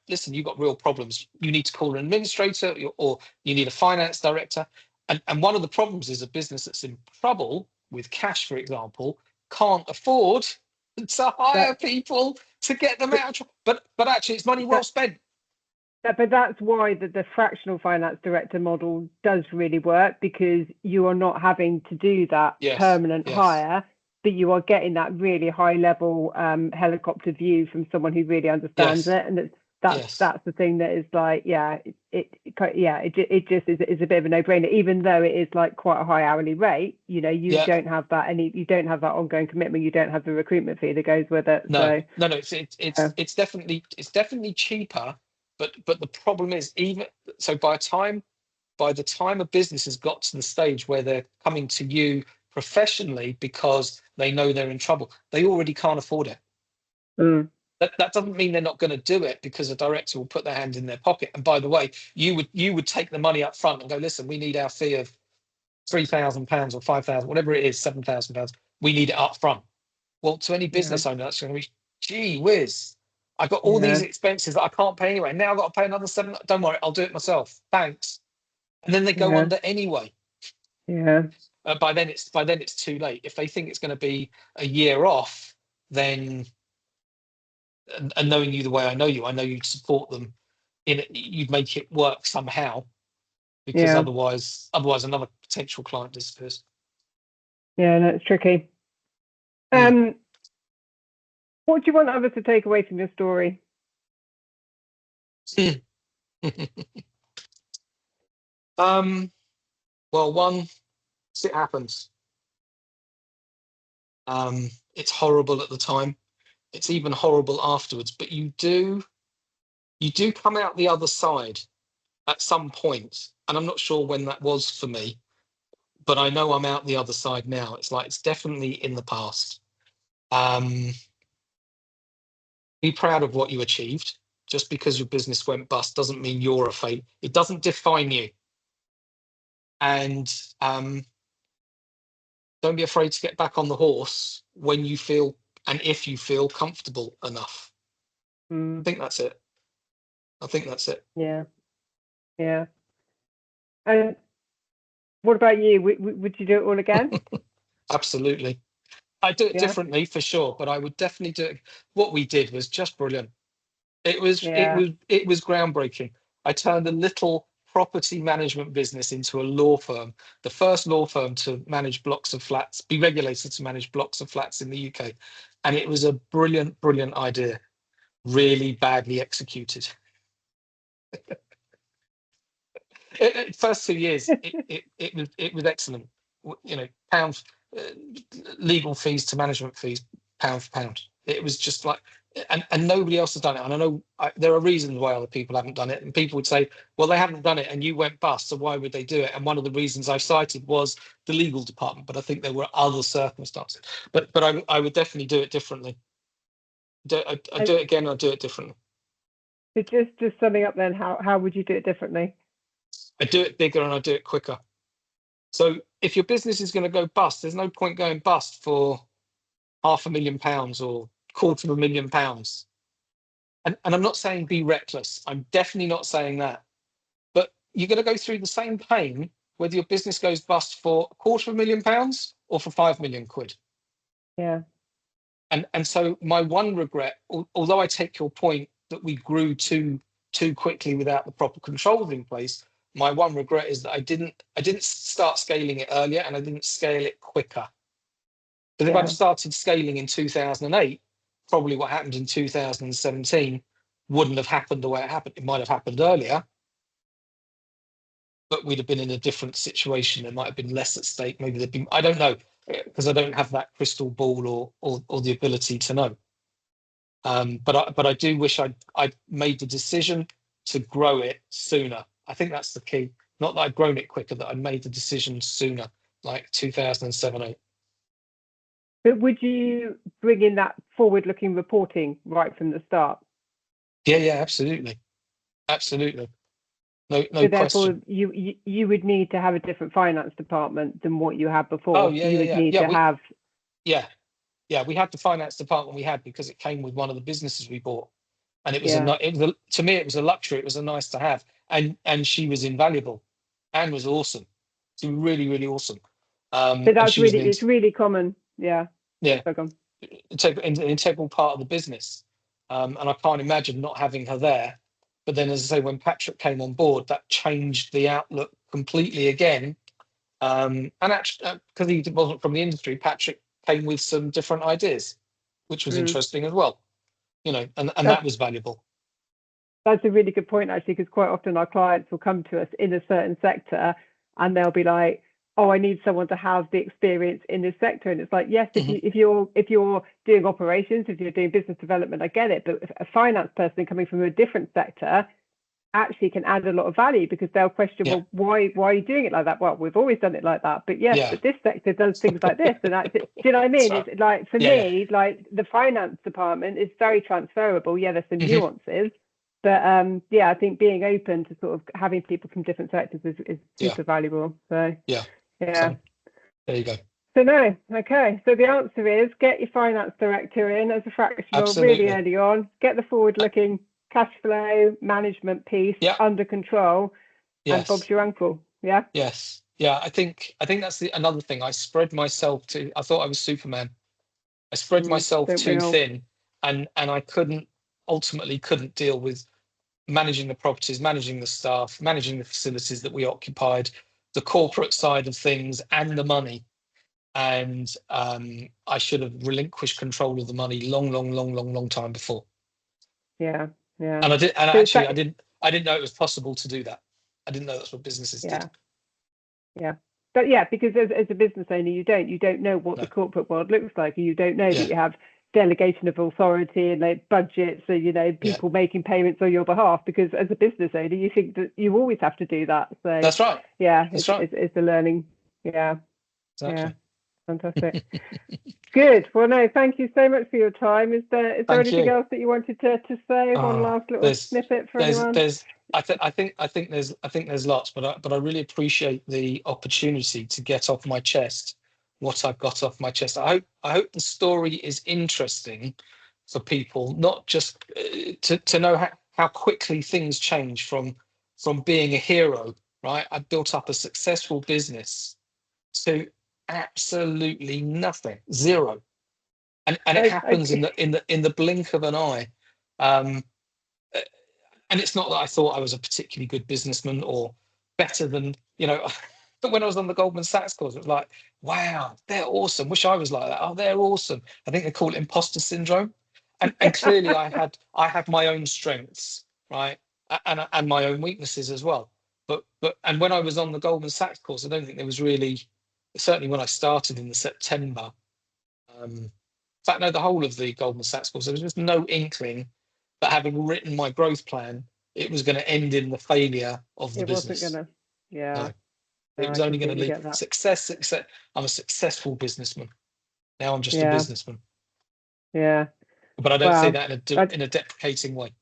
listen, you've got real problems. You need to call an administrator, or you need a finance director. And one of the problems is a business that's in trouble with cash, for example, can't afford to hire people to get them out of trouble. But actually, it's money well spent. But that's why the fractional finance director model does really work, because you are not having to do that permanent hire, but you are getting that really high level helicopter view from someone who really understands it. And that's the thing that is like, it just is a bit of a no-brainer, even though it is like quite a high hourly rate. You know, you don't have that you don't have that ongoing commitment. You don't have the recruitment fee that goes with it. No, it's definitely cheaper. But the problem is, even so, by the time a business has got to the stage where they're coming to you professionally because they know they're in trouble, they already can't afford it. That doesn't mean they're not going to do it, because a director will put their hand in their pocket. And by the way, you would take the money up front and go, listen, we need our fee of £3,000 or 5,000, whatever it is, £7,000. We need it up front. Well, to any business owner, that's going to be, gee whiz. I've got all these expenses that I can't pay anyway. Now I've got to pay another £7. Don't worry, I'll do it myself. Thanks. And then they go under anyway. By then it's too late. If they think it's going to be a year off, then, and knowing you the way I know you'd support them in it. You'd make it work somehow, because otherwise another potential client disappears. Yeah, no, it's tricky. What do you want others to take away from your story? Well, one, it happens. It's horrible at the time. It's even horrible afterwards. But you do come out the other side at some point. And I'm not sure when that was for me, but I know I'm out the other side now. It's like, it's definitely in the past. Be proud of what you achieved. Just because your business went bust doesn't mean you're a failure. It doesn't define you. And don't be afraid to get back on the horse when you feel, and if you feel comfortable enough. I think that's it. Yeah. And what about you? Would you do it all again? Absolutely. I do it differently for sure, but I would definitely do it. What we did was just brilliant. It was groundbreaking. I turned a little property management business into a law firm, the first law firm to manage blocks of flats, be regulated to manage blocks of flats in the UK. And it was a brilliant idea, really badly executed. First 2 years, it was excellent. You know, pounds, legal fees to management fees, pound for pound. It was just like, and nobody else has done it. And I know there are reasons why other people haven't done it. And people would say, well, they haven't done it and you went bust, so why would they do it? And one of the reasons I cited was the legal department, but I think there were other circumstances. But I would definitely do it differently. I'd do it again, I'd do it differently. So just summing up then, how would you do it differently? I do it bigger and I do it quicker. So if your business is going to go bust, there's no point going bust for £500,000 or £250,000. And I'm not saying be reckless. I'm definitely not saying that. But you're going to go through the same pain whether your business goes bust for £250,000 or for £5 million. Yeah. And so my one regret, although I take your point that we grew too quickly without the proper controls in place, my one regret is that I didn't start scaling it earlier and I didn't scale it quicker. But if I'd started scaling in 2008, probably what happened in 2017 wouldn't have happened the way it happened. It might have happened earlier, but we'd have been in a different situation. There might have been less at stake. Maybe there'd been, I don't know, because I don't have that crystal ball or the ability to know. But I do wish I'd made the decision to grow it sooner. I think that's the key. Not that I'd grown it quicker, that I made the decision sooner, like 2007-8. But would you bring in that forward-looking reporting right from the start? Yeah, absolutely. No so therefore, question. You would need to have a different finance department than what you had before. Oh, yeah, you would need to have. Yeah. Yeah, we had the finance department we had because it came with one of the businesses we bought, and it was Yeah. to me it was a luxury. It was a nice to have, and she was invaluable. Anne was awesome. She was really, really awesome. So And that's she was it's really common. Yeah. yeah, So go on. an integral part of the business. And I can't imagine not having her there. But then, as I say, when Patrick came on board, that changed the outlook completely again. And actually, because he wasn't from the industry, Patrick came with some different ideas, which was interesting as well. You know, and that was valuable. That's a really good point, actually, because quite often our clients will come to us in a certain sector and they'll be like, oh, I need someone to have the experience in this sector. And it's like, yes, if you're doing operations, if you're doing business development, I get it. But a finance person coming from a different sector actually can add a lot of value, because they'll question, well, why are you doing it like that? Well, we've always done it like that. But yes, but this sector does things like this. And that's it. Do you know what I mean? It's like, for me, like the finance department is very transferable. Yeah, there's some nuances. But I think being open to sort of having people from different sectors is super valuable. So so, there you go. So no, okay. So the answer is get your finance director in as a fractional really early on. Get the forward-looking cash flow management piece under control, and Bob's your uncle. Yeah. Yes. Yeah. I think that's another thing. I spread myself I thought I was Superman. I spread myself too thin, and I ultimately couldn't deal with managing the properties, managing the staff, managing the facilities that we occupied, the corporate side of things, and the money. And I should have relinquished control of the money long time before. Yeah. And I did. And actually, I didn't know it was possible to do that. I didn't know that's what businesses did. Yeah. But yeah, because as a business owner, you don't know what the corporate world looks like. You don't know that you have delegation of authority and like budgets, so people making payments on your behalf, because as a business owner you think that you always have to do that. So that's right. It's a learning. Exactly. Fantastic. Good. Well, no, thank you so much for your time. Is there anything else that you wanted to say? One last little snippet for anyone? I think there's lots, but I really appreciate the opportunity to get off my chest what I've got off my chest. I hope the story is interesting for people, not just to know how quickly things change from being a hero, right? I built up a successful business to absolutely nothing, zero, and it happens in the blink of an eye. And it's not that I thought I was a particularly good businessman or better than, but when I was on the Goldman Sachs course, it was like, wow, they're awesome. Wish I was like that. Oh, they're awesome. I think they call it imposter syndrome. And clearly I have my own strengths, right? And my own weaknesses as well. But when I was on the Goldman Sachs course, I don't think there was really, certainly when I started in the September, in fact, no, the whole of the Goldman Sachs course, there was just no inkling that having written my growth plan, it was going to end in the failure of the business. It wasn't going to, it was only going to lead success. I'm a successful businessman. Now I'm just a businessman. Yeah. But I don't say that in a deprecating way.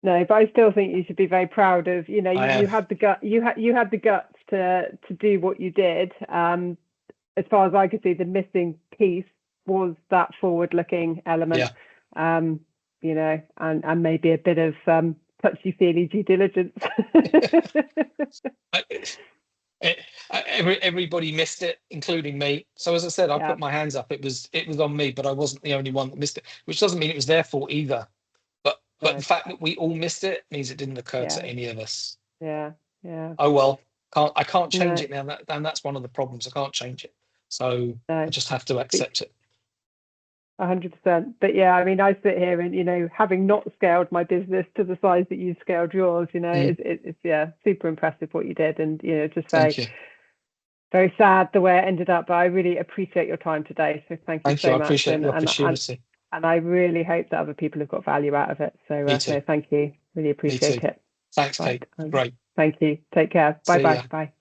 No, but I still think you should be very proud of, you had the gut, you had the guts to do what you did. As far as I could see, the missing piece was that forward-looking element. And maybe a bit of touchy-feely due diligence. Everybody missed it, including me. So as I said, I put my hands up. It was on me, but I wasn't the only one that missed it, which doesn't mean it was their fault either. But the fact that we all missed it means it didn't occur to any of us. Yeah. Oh well, I can't change it now. And that's one of the problems. I can't change it. So I just have to accept it. 100%. But yeah, I mean, I sit here and, having not scaled my business to the size that you've scaled yours, it's super impressive what you did. And, just very sad the way it ended up, but I really appreciate your time today. So thank you so much. I appreciate the opportunity. And I really hope that other people have got value out of it. So, thank you. Really appreciate it. Thanks, Kate. Great. Thank you. Take care. Bye-bye. Bye.